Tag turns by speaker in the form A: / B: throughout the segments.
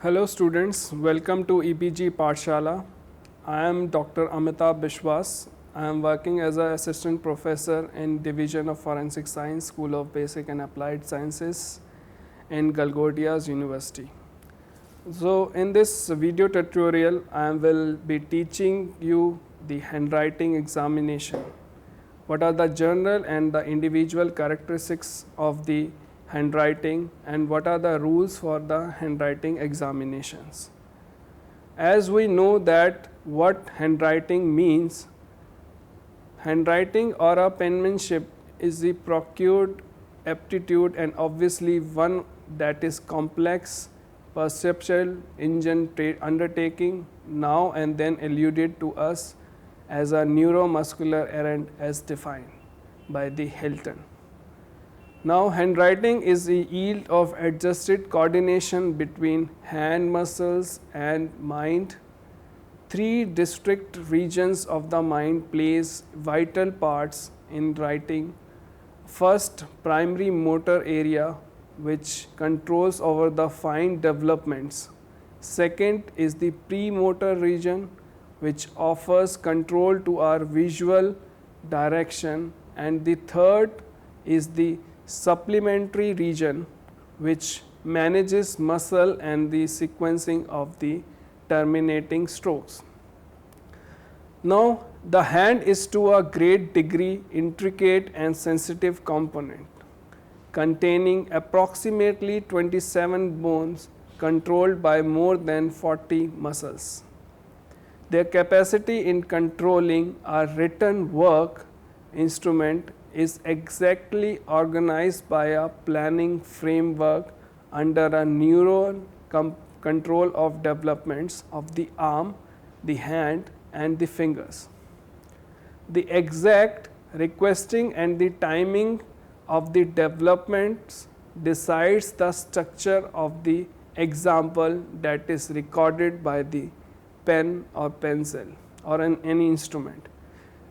A: Hello students, welcome to EPG Pathshala. I am Dr. Amitabh Bishwas. I am working as an assistant professor in Division of Forensic Science, School of Basic and Applied Sciences in Galgodias University. So in this video tutorial, I will be teaching you the handwriting examination. What are the general and the individual characteristics of the handwriting and what are the rules for the handwriting examinations. As we know that what handwriting means, handwriting or a penmanship is the procured aptitude and obviously one that is complex, perceptual engine undertaking now and then alluded to us as a neuromuscular errand as defined by the Hilton. Now, handwriting is the yield of adjusted coordination between hand muscles and mind. Three distinct regions of the mind plays vital parts in writing. First, primary motor area, which controls over the fine developments. Second is the premotor region, which offers control to our visual direction. And the third is the supplementary region, which manages muscle and the sequencing of the terminating strokes. Now, the hand is to a great degree intricate and sensitive component containing approximately 27 bones controlled by more than 40 muscles. Their capacity in controlling our written work instrument is exactly organized by a planning framework under a neuron control of developments of the arm, the hand and the fingers. The exact requesting and the timing of the developments decides the structure of the example that is recorded by the pen or pencil or any instrument.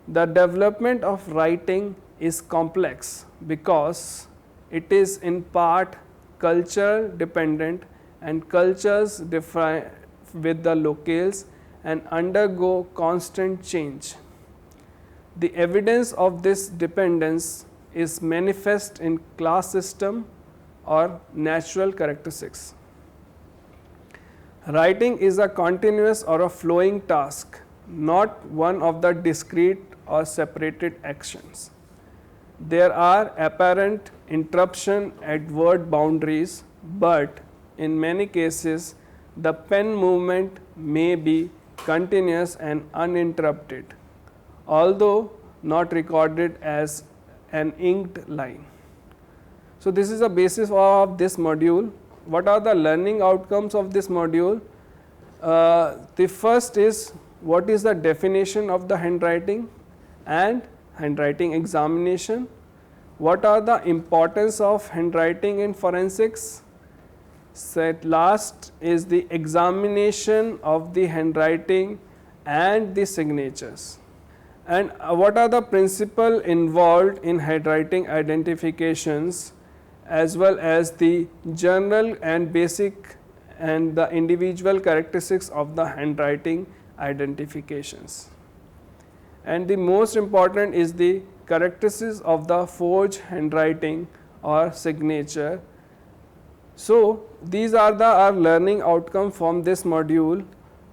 A: The development of writing is complex because it is in part culture dependent and cultures differ with the locales and undergo constant change. The evidence of this dependence is manifest in class system or natural characteristics. Writing is a continuous or a flowing task, not one of the discrete or separated actions. There are apparent interruption at word boundaries, but in many cases the pen movement may be continuous and uninterrupted, although not recorded as an inked line. So this is the basis of this module. What are the learning outcomes of this module? The first is what is the definition of the handwriting and handwriting examination. What are the importance of handwriting in forensics? Last is the examination of the handwriting and the signatures. And what are the principles involved in handwriting identifications as well as the general and basic and the individual characteristics of the handwriting identifications. And the most important is the characteristics of the forged handwriting or signature. So these are our learning outcome from this module.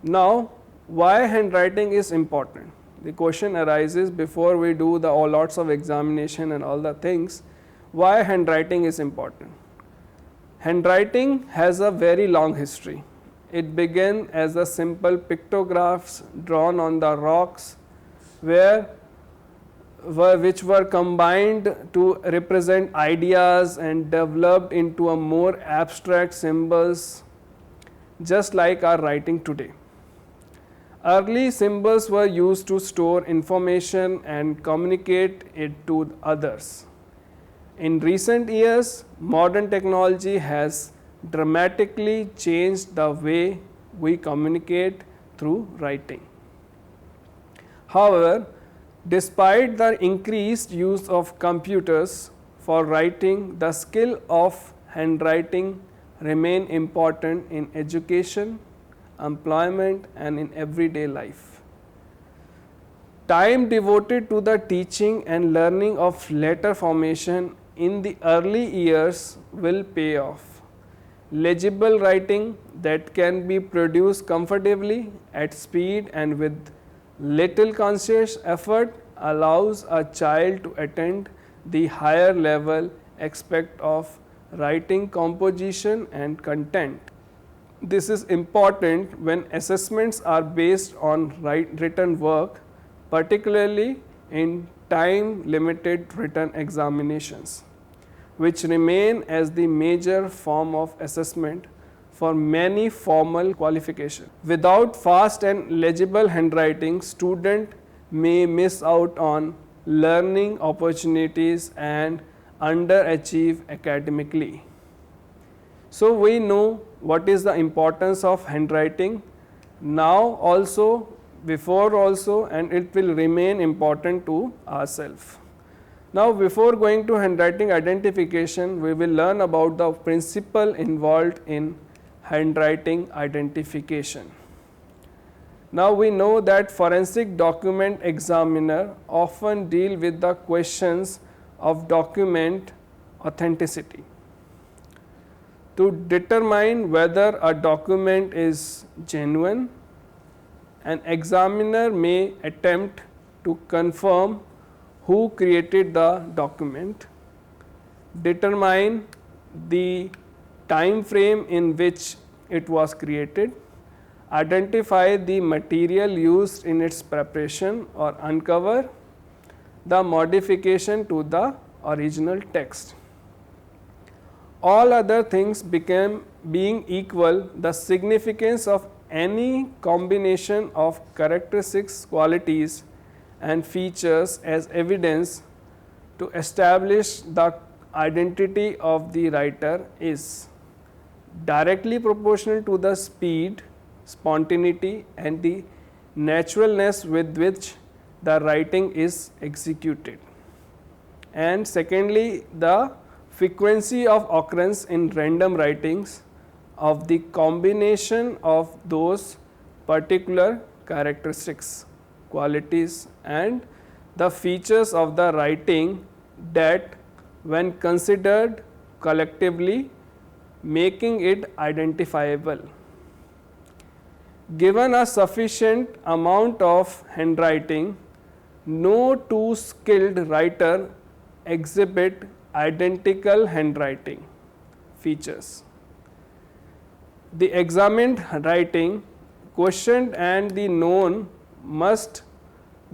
A: Now, why handwriting is important? The question arises before we do lots of examination and all the things. Why handwriting is important? Handwriting has a very long history. It began as a simple pictographs drawn on the rocks which were combined to represent ideas and developed into a more abstract symbols, just like our writing today. Early symbols were used to store information and communicate it to others. In recent years, modern technology has dramatically changed the way we communicate through writing. However, despite the increased use of computers for writing, the skill of handwriting remain important in education, employment, and in everyday life. Time devoted to the teaching and learning of letter formation in the early years will pay off. Legible writing that can be produced comfortably at speed and with little conscious effort allows a child to attain the higher level aspect of writing composition and content. This is important when assessments are based on written work, particularly in time limited written examinations, which remain as the major form of assessment for many formal qualifications. Without fast and legible handwriting, student may miss out on learning opportunities and underachieve academically. So we know what is the importance of handwriting now also, before also, and it will remain important to ourselves. Now before going to handwriting identification, we will learn about the principle involved in handwriting identification. Now we know that forensic document examiner often deal with the questions of document authenticity. To determine whether a document is genuine, an examiner may attempt to confirm who created the document, determine the time frame in which it was created, identify the material used in its preparation, or uncover the modification to the original text. All other things being equal, the significance of any combination of characteristics, qualities, and features as evidence to establish the identity of the writer is directly proportional to the speed, spontaneity, and the naturalness with which the writing is executed. And secondly, the frequency of occurrence in random writings of the combination of those particular characteristics, qualities, and the features of the writing that when considered collectively making it identifiable. Given a sufficient amount of handwriting, no two skilled writer exhibit identical handwriting features. The examined writing, questioned and the known must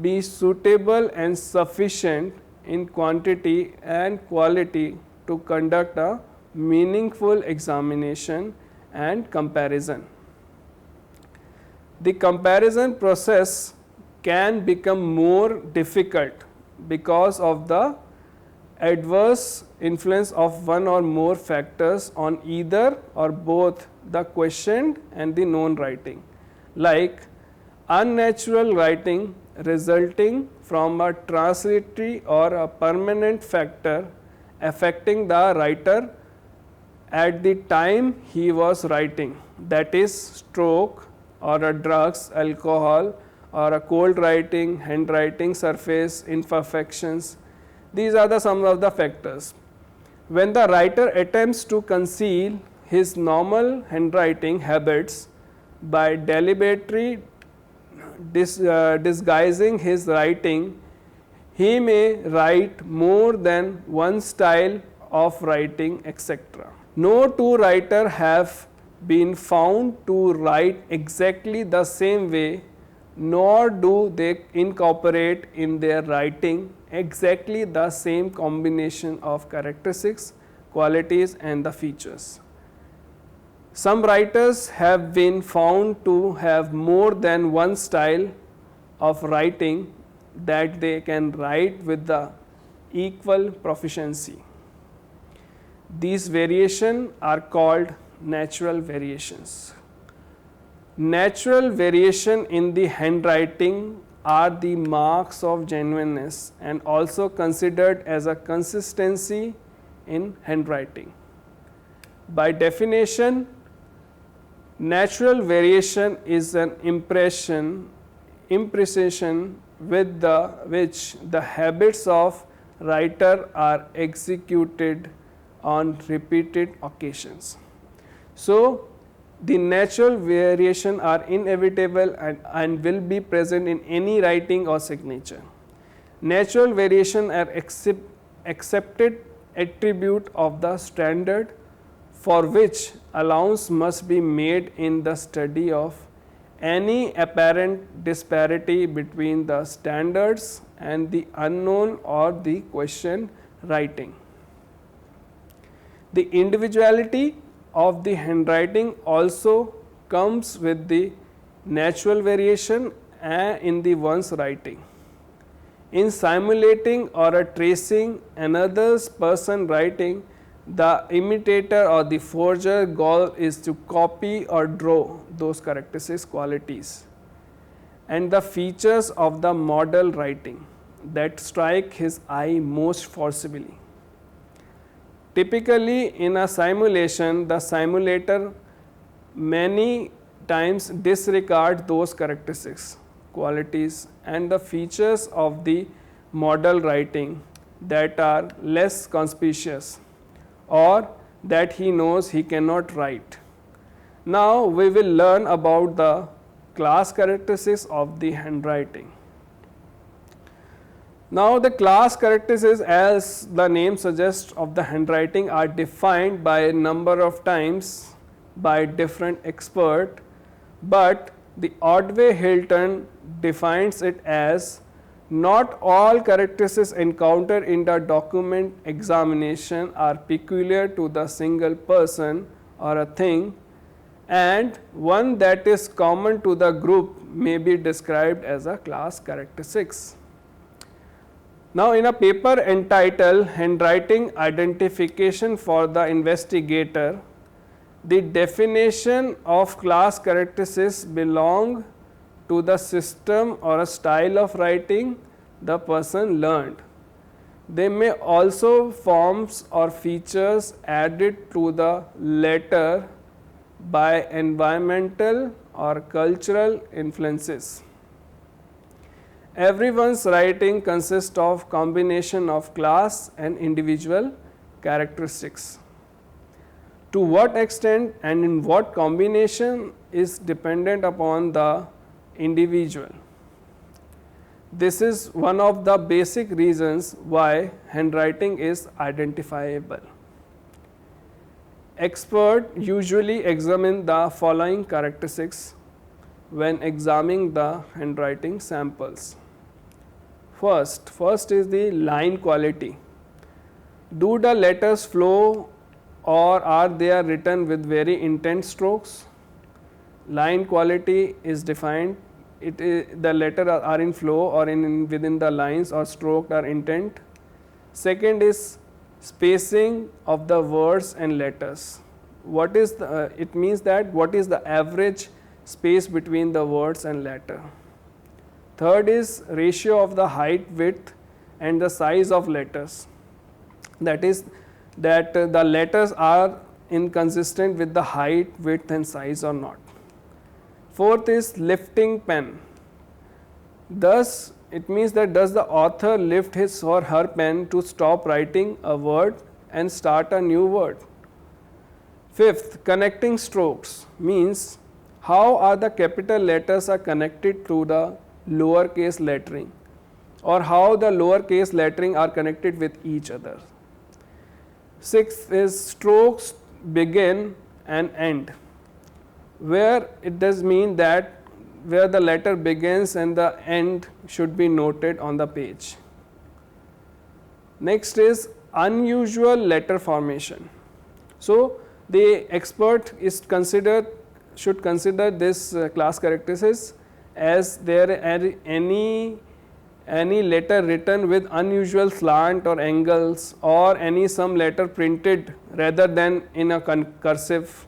A: be suitable and sufficient in quantity and quality to conduct a meaningful examination and comparison. The comparison process can become more difficult because of the adverse influence of one or more factors on either or both the questioned and the known writing, like unnatural writing resulting from a transitory or a permanent factor affecting the writer at the time he was writing, that is stroke or a drugs, alcohol, or a cold writing, handwriting surface imperfections. These are some of the factors. When the writer attempts to conceal his normal handwriting habits by deliberately disguising his writing, he may write more than one style of writing, etc. No two writers have been found to write exactly the same way, nor do they incorporate in their writing exactly the same combination of characteristics, qualities, and the features. Some writers have been found to have more than one style of writing that they can write with the equal proficiency. These variations are called natural variations. Natural variation in the handwriting are the marks of genuineness and also considered as a consistency in handwriting. By definition, natural variation is an imprecision with which the habits of writer are executed on repeated occasions. So, the natural variation are inevitable and will be present in any writing or signature. Natural variation are accepted attribute of the standard, for which allowance must be made in the study of any apparent disparity between the standards and the unknown or the question writing. The individuality of the handwriting also comes with the natural variation in the one's writing. In simulating or tracing another person's writing, the imitator or the forger goal is to copy or draw those characteristics, qualities, and the features of the model writing that strike his eye most forcibly. Typically, in a simulation, the simulator many times disregard those characteristics, qualities, and the features of the model writing that are less conspicuous or that he knows he cannot write. Now, we will learn about the class characteristics of the handwriting. Now, the class characteristics, as the name suggests, of the handwriting are defined by a number of times by different experts, but the Ordway Hilton defines it as not all characteristics encountered in the document examination are peculiar to the single person or a thing, and one that is common to the group may be described as a class characteristics. Now, in a paper entitled Handwriting Identification for the Investigator, the definition of class characteristics belong to the system or a style of writing the person learned. They may also forms or features added to the letter by environmental or cultural influences. Everyone's writing consists of combination of class and individual characteristics. To what extent and in what combination is dependent upon the individual. This is one of the basic reasons why handwriting is identifiable. Experts usually examine the following characteristics when examining the handwriting samples. First is the line quality. Do the letters flow or are they written with very intense strokes? Line quality is defined, the letters are in flow or within the lines or stroked or intent. Second is spacing of the words and letters. What is it means that what is the average space between the words and letter. Third is ratio of the height, width and the size of letters, that is that the letters are inconsistent with the height, width and size or not. Fourth is lifting pen. Thus, it means that does the author lift his or her pen to stop writing a word and start a new word. Fifth, connecting strokes means how are the capital letters are connected to the lowercase lettering or how the lowercase lettering are connected with each other. Sixth is strokes begin and end, where it does mean that where the letter begins and the end should be noted on the page. Next is unusual letter formation. So, the expert should consider this class characteristics as there are any letter written with unusual slant or angles or some letter printed rather than in a cursive.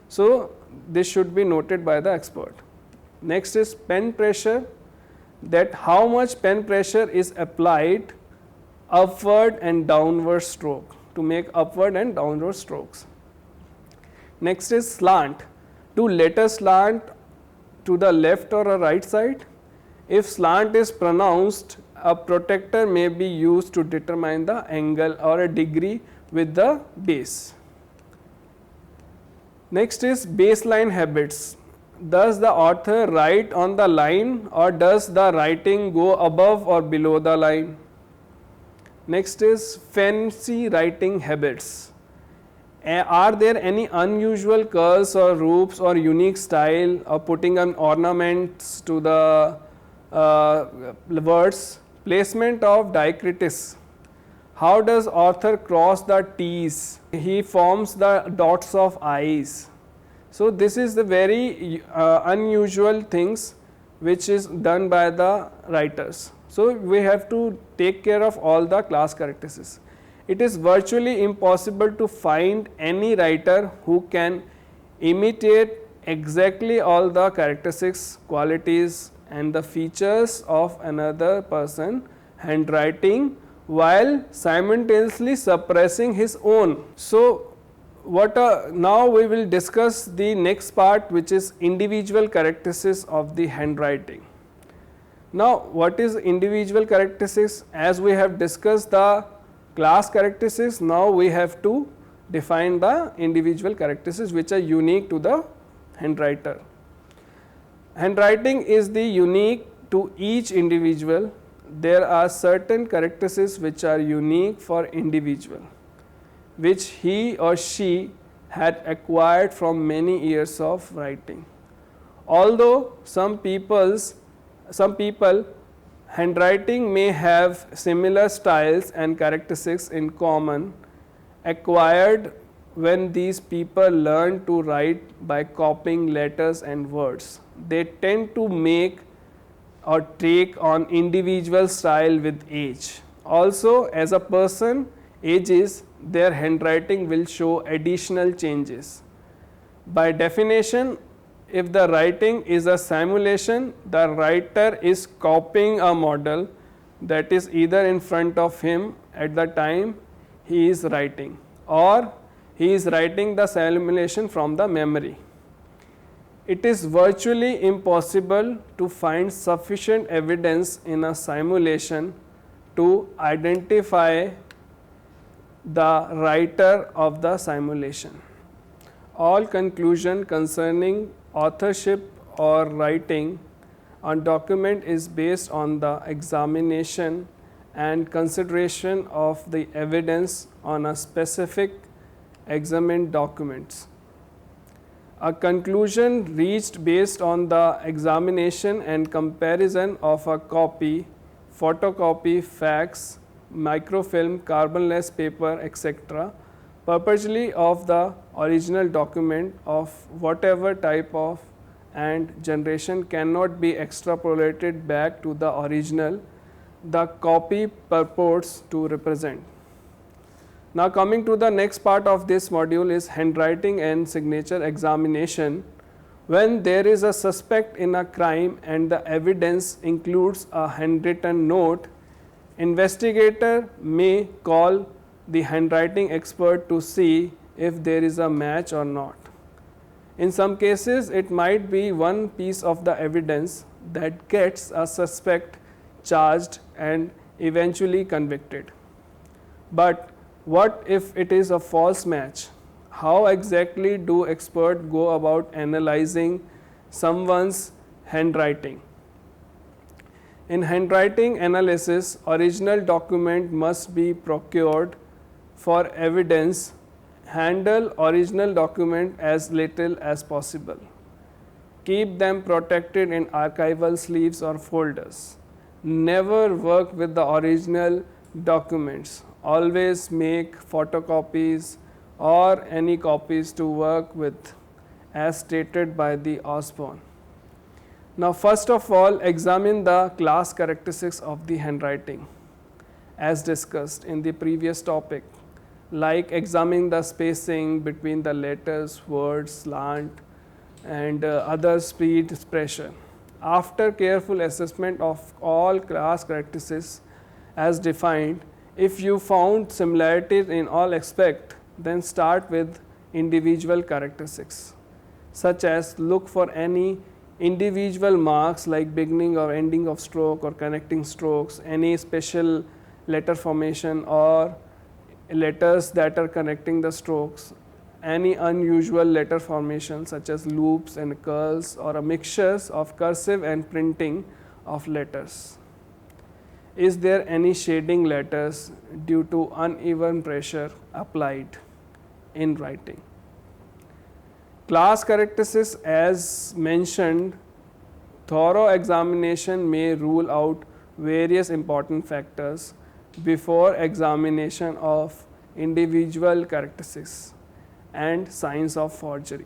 A: So, this should be noted by the expert. Next is pen pressure, that how much pen pressure is applied upward and downward stroke to make upward and downward strokes. Next is slant. Do letters slant to the left or a right side? If slant is pronounced, a protractor may be used to determine the angle or a degree with the base. Next is baseline habits. Does the author write on the line or does the writing go above or below the line? Next is fancy writing habits. Are there any unusual curls or roofs or unique style or putting on ornaments to the words? Placement of diacritics. How does author cross the T's? He forms the dots of I's. So this is the very unusual things which is done by the writers. So we have to take care of all the class characteristics. It is virtually impossible to find any writer who can imitate exactly all the characteristics, qualities and the features of another person handwriting while simultaneously suppressing his own. So now we will discuss the next part, which is individual characteristics of the handwriting. Now what is individual characteristics? As we have discussed the class characteristics, now we have to define the individual characteristics which are unique to the handwriter. Handwriting is the unique to each individual. There are certain characteristics which are unique for individual, which he or she had acquired from many years of writing. Although some people handwriting may have similar styles and characteristics in common, acquired when these people learn to write by copying letters and words. They tend to make or take on individual style with age. Also, as a person ages, their handwriting will show additional changes. By definition, if the writing is a simulation, the writer is copying a model that is either in front of him at the time he is writing, or he is writing the simulation from the memory. It is virtually impossible to find sufficient evidence in a simulation to identify the writer of the simulation. All conclusion concerning authorship or writing on document is based on the examination and consideration of the evidence on a specific examined documents. A conclusion reached based on the examination and comparison of a copy, photocopy, fax, microfilm, carbonless paper, etc., perpetually of the original document of whatever type of and generation cannot be extrapolated back to the original the copy purports to represent. Now coming to the next part of this module is handwriting and signature examination. When there is a suspect in a crime and the evidence includes a handwritten note, investigator may call the handwriting expert to see if there is a match or not. In some cases, it might be one piece of the evidence that gets a suspect charged and eventually convicted. But what if it is a false match? How exactly do experts go about analyzing someone's handwriting? In handwriting analysis, original document must be procured for evidence. Handle original document as little as possible. Keep them protected in archival sleeves or folders. Never work with the original documents. Always make photocopies or any copies to work with as stated by the Osborne. Now first of all, examine the class characteristics of the handwriting as discussed in the previous topic, like examining the spacing between the letters, words, slant and other speed expression. After careful assessment of all class characteristics as defined, if you found similarities in all aspects, then start with individual characteristics, such as look for any individual marks like beginning or ending of stroke or connecting strokes, any special letter formation or letters that are connecting the strokes, any unusual letter formation such as loops and curls or a mixtures of cursive and printing of letters. Is there any shading letters due to uneven pressure applied in writing? Class characteristics, as mentioned, thorough examination may rule out various important factors before examination of individual characteristics and signs of forgery.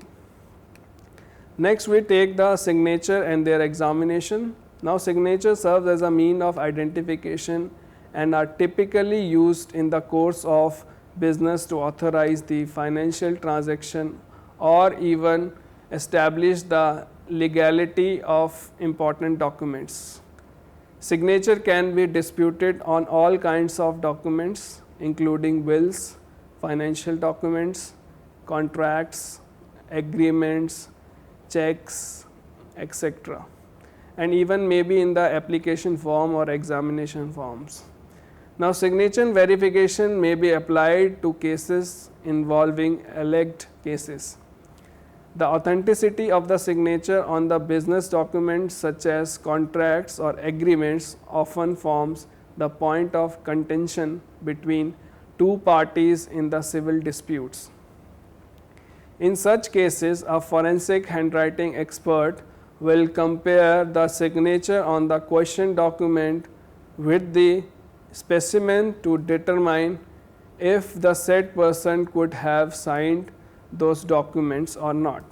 A: Next, we take the signature and their examination. Now, signature serves as a mean of identification and are typically used in the course of business to authorize the financial transaction or even establish the legality of important documents. Signature can be disputed on all kinds of documents, including wills, financial documents, contracts, agreements, checks, etc., and even maybe in the application form or examination forms. Now, signature verification may be applied to cases involving alleged cases. The authenticity of the signature on the business documents such as contracts or agreements often forms the point of contention between two parties in the civil disputes. In such cases, a forensic handwriting expert will compare the signature on the questioned document with the specimen to determine if the said person could have signed those documents or not.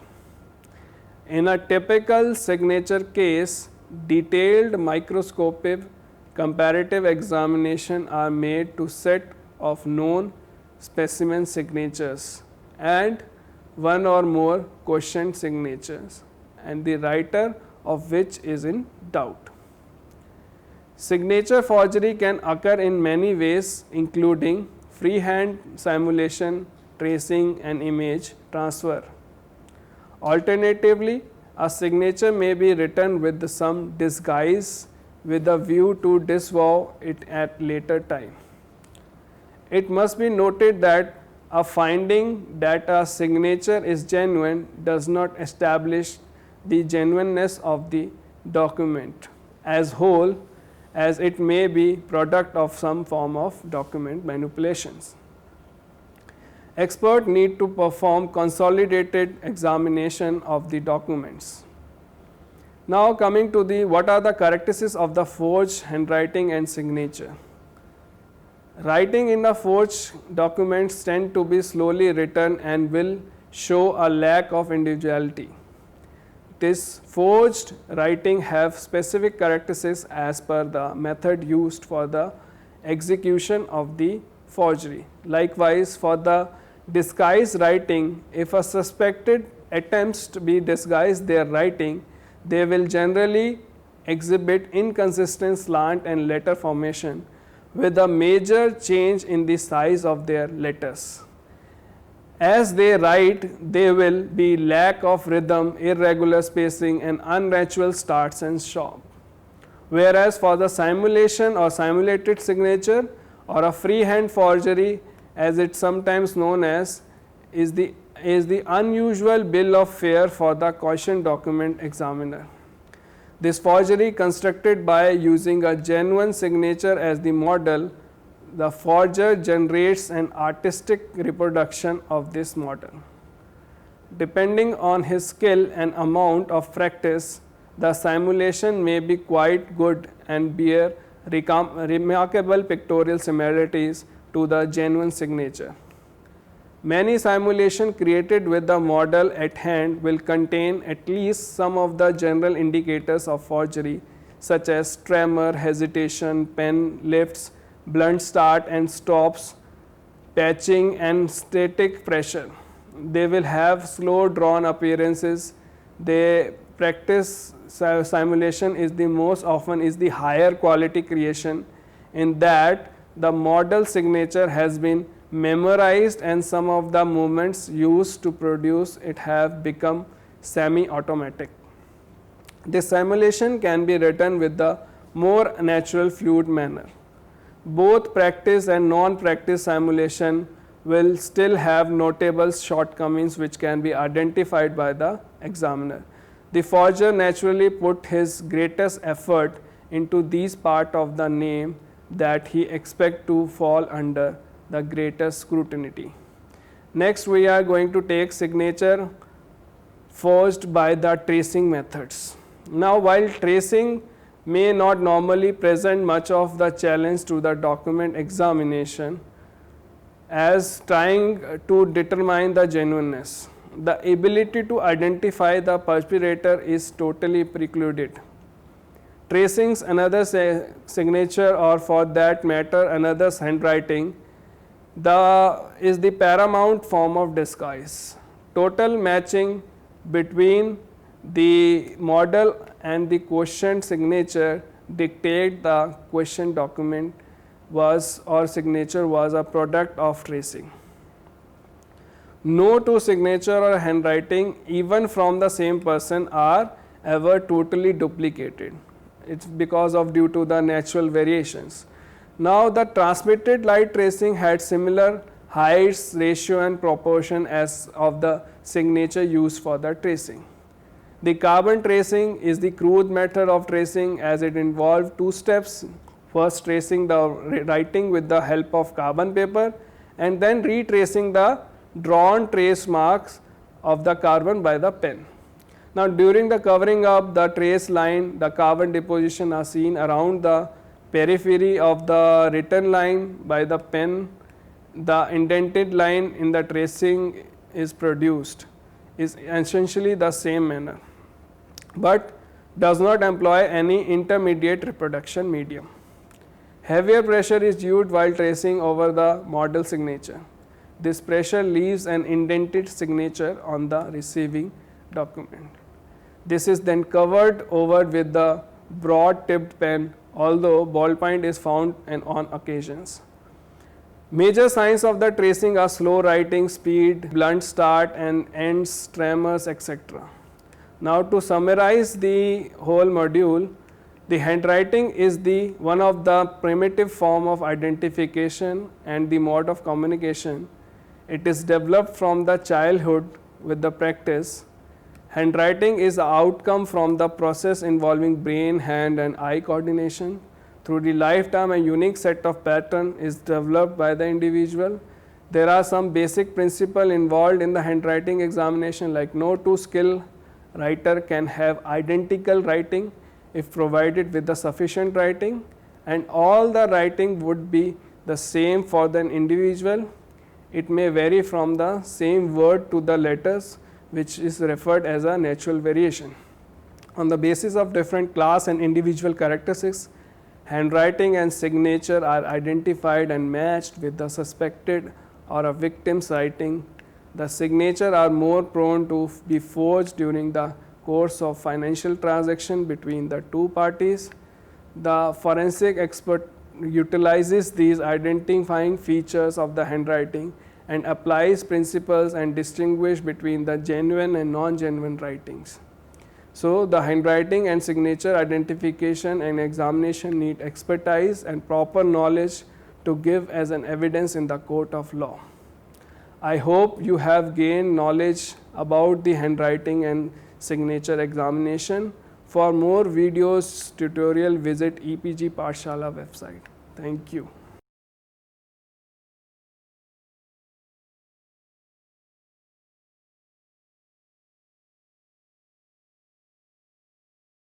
A: In a typical signature case, detailed microscopic comparative examination are made to set of known specimen signatures and one or more questioned signatures, and the writer of which is in doubt. Signature forgery can occur in many ways, including freehand simulation, tracing, and image transfer. Alternatively, a signature may be written with some disguise with a view to disavow it at later time. It must be noted that a finding that a signature is genuine does not establish the genuineness of the document as whole, as it may be product of some form of document manipulations. Experts need to perform consolidated examination of the documents. Now, coming to the what are the characteristics of the forged handwriting and signature. Writing in the forged documents tend to be slowly written and will show a lack of individuality. This forged writing have specific characteristics as per the method used for the execution of the forgery. Likewise, for the disguised writing, if a suspected attempts to be disguise their writing, they will generally exhibit inconsistent slant and letter formation with a major change in the size of their letters. As they write, there will be lack of rhythm, irregular spacing, and unnatural starts and stops. Whereas for the simulation or simulated signature or a freehand forgery, as it's sometimes known as, is the unusual bill of fare for the caution document examiner. This forgery constructed by using a genuine signature as the model, the forger generates an artistic reproduction of this model. Depending on his skill and amount of practice, the simulation may be quite good and bear remarkable pictorial similarities to the genuine signature. Many simulations created with the model at hand will contain at least some of the general indicators of forgery, such as tremor, hesitation, pen lifts, blunt start and stops, patching, and static pressure. They will have slow drawn appearances. They practice simulation is the most often is the higher quality creation, in that the model signature has been memorized and some of the movements used to produce it have become semi-automatic. This simulation can be written with the more natural fluid manner. Both practice and non-practice simulation will still have notable shortcomings which can be identified by the examiner. The forger naturally put his greatest effort into these part of the name that he expect to fall under the greatest scrutiny. Next we are going to take signature forged by the tracing methods. Now while tracing may not normally present much of the challenge to the document examination as trying to determine the genuineness, the ability to identify the perpetrator is totally precluded. Tracing's another signature, or for that matter another's handwriting, is the paramount form of disguise. Total matching between the model and the questioned signature dictate the questioned document was or signature was a product of tracing. No two signature or handwriting even from the same person are ever totally duplicated. It's because of due to the natural variations. Now the transmitted light tracing had similar heights, ratio and proportion as of the signature used for the tracing. The carbon tracing is the crude method of tracing as it involved two steps. First tracing the writing with the help of carbon paper and then retracing the drawn trace marks of the carbon by the pen. Now during the covering up the trace line, the carbon deposition are seen around the periphery of the written line by the pen. The indented line in the tracing is produced is essentially the same manner, but does not employ any intermediate reproduction medium. Heavier pressure is used while tracing over the model signature. This pressure leaves an indented signature on the receiving document. This is then covered over with the broad tipped pen, although ballpoint is found on occasions. Major signs of the tracing are slow writing speed, blunt start and ends, tremors, etc. Now to summarize the whole module, the handwriting is the one of the primitive form of identification and the mode of communication. It is developed from the childhood with the practice. Handwriting is the outcome from the process involving brain, hand and eye coordination. Through the lifetime, a unique set of pattern is developed by the individual. There are some basic principles involved in the handwriting examination, like no two skilled writer can have identical writing if provided with the sufficient writing, and all the writing would be the same for the individual. It may vary from the same word to the letters, which is referred as a natural variation. On the basis of different class and individual characteristics, handwriting and signature are identified and matched with the suspected or a victim's writing. The signature are more prone to be forged during the course of financial transaction between the two parties. The forensic expert utilizes these identifying features of the handwriting and applies principles and distinguish between the genuine and non-genuine writings. So the handwriting and signature identification and examination need expertise and proper knowledge to give as an evidence in the court of law. I hope you have gained knowledge about the handwriting and signature examination. For more videos tutorial visit EPG Pathshala website. Thank you.